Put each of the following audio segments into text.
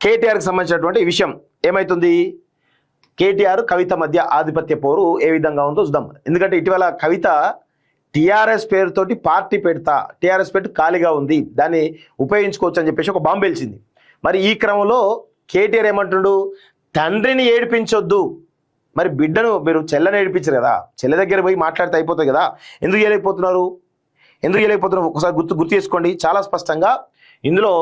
కేటీఆర్కి సంబంధించినటువంటి విషయం ఏమైతుంది, కేటీఆర్ కవిత మధ్య ఆధిపత్య పోరు ఏ విధంగా ఉందో చూద్దాం. ఎందుకంటే ఇటీవల కవిత టీఆర్ఎస్ పేరుతోటి పార్టీ పెడతా, టీఆర్ఎస్ పేరు ఖాళీగా ఉంది, దాన్ని ఉపయోగించుకోవచ్చు అని చెప్పేసి ఒక బాంబు పేల్చింది. మరి ఈ క్రమంలో కేటీఆర్ ఏమంటున్నాడు, తండ్రిని ఏడిపించొద్దు, మరి బిడ్డను మీరు చెల్లని ఏడిపించారు కదా, చెల్లె దగ్గర పోయి మాట్లాడితే అయిపోతుంది కదా, ఎందుకు చేయలేకపోతున్నారు? ఒకసారి గుర్తు చేసుకోండి. చాలా స్పష్టంగా ఇందులో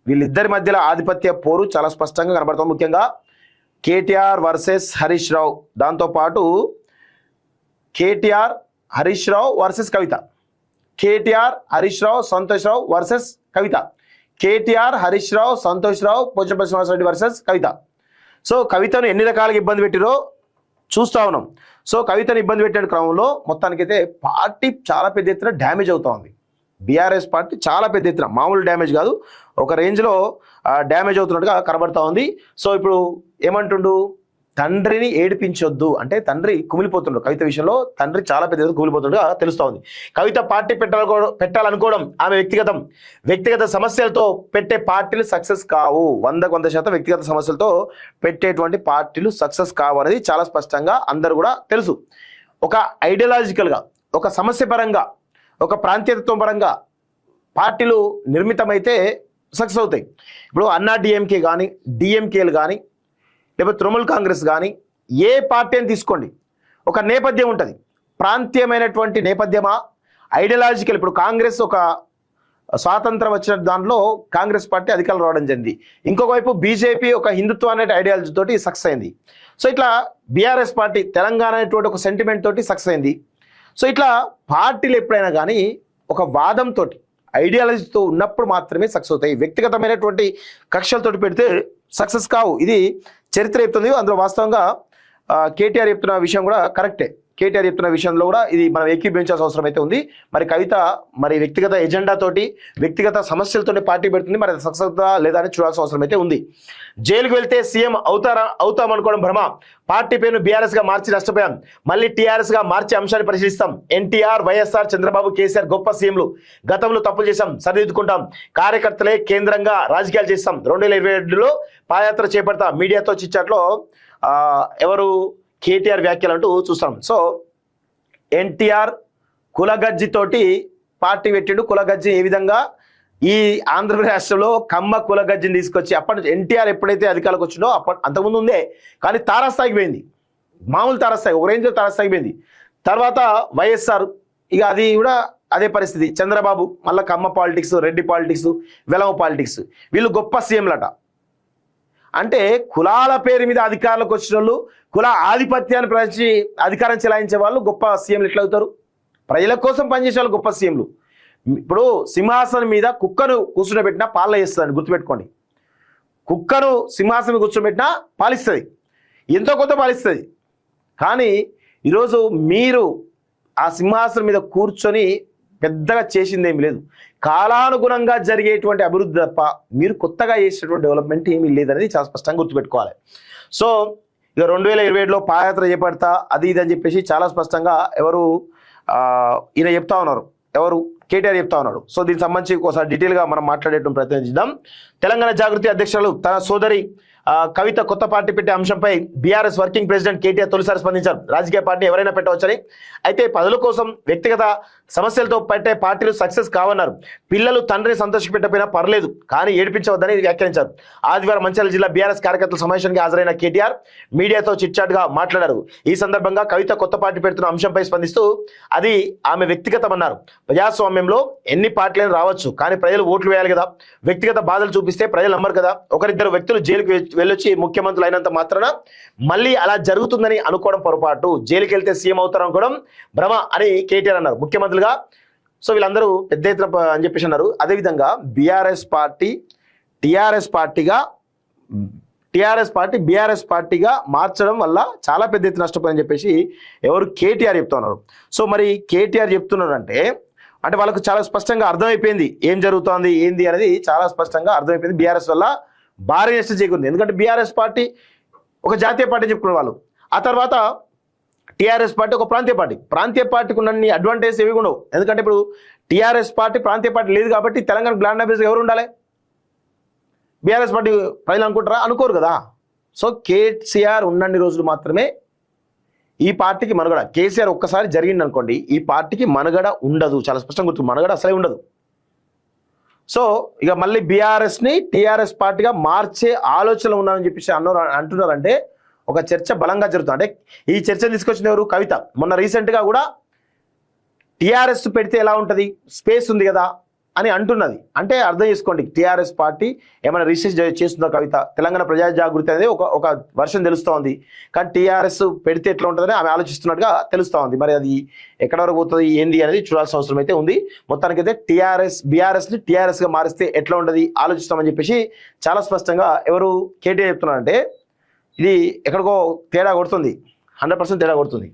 వీళ్ళిద్దరి మధ్యలో ఆధిపత్య పోరు చాలా స్పష్టంగా కనబడుతుంది. ముఖ్యంగా కేటీఆర్ వర్సెస్ హరీష్ రావు, దాంతోపాటు కేటీఆర్ హరీష్ రావు వర్సెస్ కవిత, కేటీఆర్ హరీష్ రావు సంతోష్ రావు వర్సెస్ కవిత, కేటీఆర్ హరీష్ రావు సంతోష్ రావు పోచంపల్లి శ్రీనివాసరెడ్డి వర్సెస్ కవిత. సో కవితను ఎన్ని రకాలుగా ఇబ్బంది పెట్టిరో చూస్తూ ఉన్నాం. సో కవితను ఇబ్బంది పెట్టిన క్రమంలో మొత్తానికైతే పార్టీ చాలా పెద్ద ఎత్తున డ్యామేజ్ అవుతా ఉంది. బీఆర్ఎస్ పార్టీ చాలా పెద్ద ఎత్తున, మామూలు డ్యామేజ్ కాదు, ఒక రేంజ్లో డ్యామేజ్ అవుతున్నట్టుగా కనబడతా ఉంది. సో ఇప్పుడు ఏమంటుండు, తండ్రిని ఏడిపించొద్దు అంటే తండ్రి కుమిలిపోతుండ్రు. కవిత విషయంలో తండ్రి చాలా పెద్ద కుమిలిపోతుండగా తెలుస్తూ ఉంది. కవిత పార్టీ పెట్టాలనుకోవడం ఆమె వ్యక్తిగత సమస్యలతో పెట్టే పార్టీలు సక్సెస్ కావు. 100% వ్యక్తిగత సమస్యలతో పెట్టేటువంటి పార్టీలు సక్సెస్ కావు అనేది చాలా స్పష్టంగా అందరూ కూడా తెలుసు. ఒక ఐడియాలజికల్గా, ఒక సమస్య పరంగా, ఒక ప్రాంతీయతత్వం పరంగా పార్టీలు నిర్మితమైతే సక్సెస్ అవుతాయి. ఇప్పుడు అన్నా డిఎంకే కానీ, డిఎంకేలు కానీ, లేకపోతే తృణమూల్ కాంగ్రెస్ కానీ, ఏ పార్టీ అని తీసుకోండి, ఒక నేపథ్యం ఉంటుంది. ప్రాంతీయమైనటువంటి నేపథ్యమా, ఐడియాలజికల్. ఇప్పుడు కాంగ్రెస్ ఒక స్వాతంత్రం వచ్చిన దాంట్లో కాంగ్రెస్ పార్టీ అధికారం రావడం జరిగింది. ఇంకొక వైపు బీజేపీ ఒక హిందుత్వ అనే ఐడియాలజీ తోటి సక్సెస్ అయింది. సో ఇట్లా బీఆర్ఎస్ పార్టీ తెలంగాణ అనేటువంటి ఒక సెంటిమెంట్ తోటి సక్సెస్ అయింది. సో ఇట్లా పార్టీలు ఎప్పుడైనా కానీ ఒక వాదంతో, ఐడియాలజీతో ఉన్నప్పుడు మాత్రమే సక్సెస్ అవుతాయి. వ్యక్తిగతమైనటువంటి కక్షలతోటి పెడితే సక్సెస్ కావు. ఇది చరిత్ర చెప్తుంది. అందులో వాస్తవంగా కేటీఆర్ చెప్తున్న విషయం కూడా కరెక్టే. కేటీఆర్ చెప్తున్న విషయంలో కూడా ఇది మనం ఏకీభవించాల్సిన అవసరం అయితే ఉంది. మరి కవిత మరి వ్యక్తిగత ఎజెండాతోటి, వ్యక్తిగత సమస్యలతోటి పార్టీ పెడుతుంది. మరి సక్సెస్ అవుతా లేదా అని చూడాల్సిన అవసరం అయితే ఉంది. జైలుకు వెళ్తే సీఎం అవుతామనుకోవడం భ్రమ, పార్టీ పేరును బీఆర్ఎస్ గా మార్చి నష్టపోయాం, మళ్ళీ టీఆర్ఎస్ గా మార్చి అంశాన్ని పరిశీలిస్తాం. ఎన్టీఆర్, వైఎస్ఆర్, చంద్రబాబు, కేసీఆర్ గొప్ప సీఎంలు, గతంలో తప్పులు చేశాం, సరిదిద్దుకుంటాం, కార్యకర్తలే కేంద్రంగా రాజకీయాలు చేస్తాం, 2027లో పాదయాత్ర చేపడతాం, మీడియాతో చిచ్చాట్లో ఎవరు కేటీఆర్ వ్యాఖ్యలు అంటూ చూస్తాం. సో ఎన్టీఆర్ కులగజ్జితోటి పార్టీ పెట్టిండు. కులగజ్జి ఏ విధంగా ఈ ఆంధ్రప్రదేశ్ రాష్ట్రంలో కమ్మ కులగజ్జిని తీసుకొచ్చి అప్పటి నుంచి ఎన్టీఆర్ ఎప్పుడైతే అధికారులకు వచ్చిండో అంతకుముందు ఉందే, కానీ తారాస్థాయికి పోయింది. మామూలు తారాస్థాయి, ఒక రేంజ్లో తారాస్థాయికి పోయింది. తర్వాత వైఎస్ఆర్, ఇక అది కూడా అదే పరిస్థితి. చంద్రబాబు మళ్ళీ Kamma politics, Reddy politics, Velama politics. వీళ్ళు గొప్ప సీఎంలట. అంటే కులాల పేరు మీద అధికారులకు వచ్చిన వాళ్ళు, కుల ఆధిపత్యాన్ని ప్రదర్శించి అధికారం చెలాయించే వాళ్ళు గొప్ప సీఎంలు ఎట్లా అవుతారు? ప్రజల కోసం పనిచేసే వాళ్ళు గొప్ప సీఎంలు. ఇప్పుడు సింహాసనం మీద కుక్కను కూర్చుండబెట్టినా పాలన చేస్తుందని గుర్తుపెట్టుకోండి. కుక్కను సింహాసనం కూర్చోబెట్టినా పాలిస్తుంది, ఎంతో కొంత పాలిస్తుంది. కానీ ఈరోజు మీరు ఆ సింహాసనం మీద కూర్చొని పెద్దగా చేసిందేమీ లేదు. కాలానుగుణంగా జరిగేటువంటి అభివృద్ధి తప్ప మీరు కొత్తగా చేసేటువంటి డెవలప్మెంట్ ఏమీ లేదనేది చాలా స్పష్టంగా గుర్తుపెట్టుకోవాలి. సో ఇక 2027లో పాదయాత్ర చేపడతా అది ఇది అని చెప్పేసి చాలా స్పష్టంగా ఈయన చెప్తా ఉన్నారు, కేటీఆర్ చెప్తా ఉన్నాడు. సో దీనికి సంబంధించి ఒకసారి డీటెయిల్గా మనం మాట్లాడేటువంటి ప్రయత్నం చేద్దాం. తెలంగాణ జాగృతి అధ్యక్షులు తన సోదరి కవిత కొత్త పార్టీ పెట్టే అంశంపై బీఆర్ఎస్ వర్కింగ్ ప్రెసిడెంట్ కేటీఆర్ తొలిసారి స్పందించారు. రాజకీయ పార్టీ ఎవరైనా పెట్టవచ్చని, అయితే పదవుల కోసం వ్యక్తిగత సమస్యలతో పెట్టే పార్టీలు సక్సెస్ కావన్నారు. పిల్లలు తండ్రిని సంతోషపెట్టకపోయినా పర్లేదు, కానీ ఏడిపించవద్దని వ్యాఖ్యానించారు. ఆదివారం మంచిర్యాల జిల్లా బీఆర్ఎస్ కార్యకర్తల సమావేశానికి హాజరైన కేటీఆర్ మీడియాతో చిట్చాట్గా మాట్లాడారు. ఈ సందర్భంగా కవిత కొత్త పార్టీ పెడుతున్న అంశంపై స్పందిస్తూ అది ఆమె వ్యక్తిగతమన్నారు. ప్రజాస్వామ్యంలో ఎన్ని పార్టీలను రావచ్చు, కానీ ప్రజలు ఓట్లు వేయాలి కదా. వ్యక్తిగత బాధలు చూపిస్తే ప్రజలు నమ్మరు కదా. ఒకరిద్దరు వ్యక్తులు జైలుకు వెళ్ళొచ్చి ముఖ్యమంత్రులు అయినంత మాత్రాన మళ్ళీ అలా జరుగుతుందని అనుకోవడం పొరపాటు. జైలుకి వెళ్తే సీఎం అవుతారు అనుకోవడం భ్రమ అని కేటీఆర్ అన్నారు. ముఖ్యమంత్రులుగా సో వీళ్ళందరూ పెద్ద ఎత్తున అని చెప్పేసి అన్నారు. అదేవిధంగా బీఆర్ఎస్ పార్టీ బీఆర్ఎస్ పార్టీగా మార్చడం వల్ల చాలా పెద్ద ఎత్తున నష్టపోయని చెప్పేసి కేటీఆర్ చెప్తున్నారు. సో మరి కేటీఆర్ చెప్తున్నారంటే అంటే వాళ్ళకు చాలా స్పష్టంగా అర్థమైపోయింది ఏం జరుగుతోంది ఏంది అనేది చాలా స్పష్టంగా అర్థమైపోయింది. బీఆర్ఎస్ వల్ల భారీ నష్టం చేకూరింది. ఎందుకంటే బీఆర్ఎస్ పార్టీ ఒక జాతీయ పార్టీ చెప్పుకునే వాళ్ళు, ఆ తర్వాత టీఆర్ఎస్ పార్టీ ఒక ప్రాంతీయ పార్టీకి ఉన్న అడ్వాంటేజ్ ఏవి ఉండవు. ఎందుకంటే ఇప్పుడు టీఆర్ఎస్ పార్టీ ప్రాంతీయ పార్టీ లేదు కాబట్టి తెలంగాణ బ్లాండ్ అంబాసిడర్ ఎవరు ఉండాలి? బీఆర్ఎస్ పార్టీ ప్రజలు అనుకుంటారా? అనుకోరు కదా. సో కేసీఆర్ ఉన్నన్ని రోజులు మాత్రమే ఈ పార్టీకి మనుగడ. కేసీఆర్ ఒక్కసారి జరిగింది అనుకోండి, ఈ పార్టీకి మనుగడ ఉండదు. చాలా స్పష్టంగా గుర్తు, మనుగడ అసలే ఉండదు. సో ఇక మళ్ళీ బీఆర్ఎస్ని టీఆర్ఎస్ పార్టీగా మార్చే ఆలోచనలు ఉన్నామని చెప్పేసి అంటున్నారంటే ఒక చర్చ బలంగా జరుగుతుంది. అంటే ఈ చర్చను తీసుకొచ్చిన ఎవరు? కవిత. మొన్న రీసెంట్గా కూడా టీఆర్ఎస్ పెడితే ఎలా ఉంటుంది, స్పేస్ ఉంది కదా అని అంటున్నది. అంటే అర్థం చేసుకోండి, టీఆర్ఎస్ పార్టీ ఏమైనా రీసెర్చ్ చేస్తుందో కవిత. తెలంగాణ ప్రజా జాగృతి అనేది ఒక వర్షన్ తెలుస్తూ ఉంది. కానీ టీఆర్ఎస్ పెడితే ఎట్లా ఉంటుందని ఆమె ఆలోచిస్తున్నట్టుగా తెలుస్తూ ఉంది. మరి అది ఎక్కడ వరకు పోతుంది ఏంది అనేది చూడాల్సిన అవసరం అయితే ఉంది. మొత్తానికైతే బీఆర్ఎస్ని టీఆర్ఎస్గా మారిస్తే ఎట్లా ఉంటుంది ఆలోచిస్తామని చెప్పేసి చాలా స్పష్టంగా ఎవరు కేటీఆర్ చెప్తున్నారంటే ఇది ఎక్కడికో తేడా కొడుతుంది, 100% తేడా కొడుతుంది.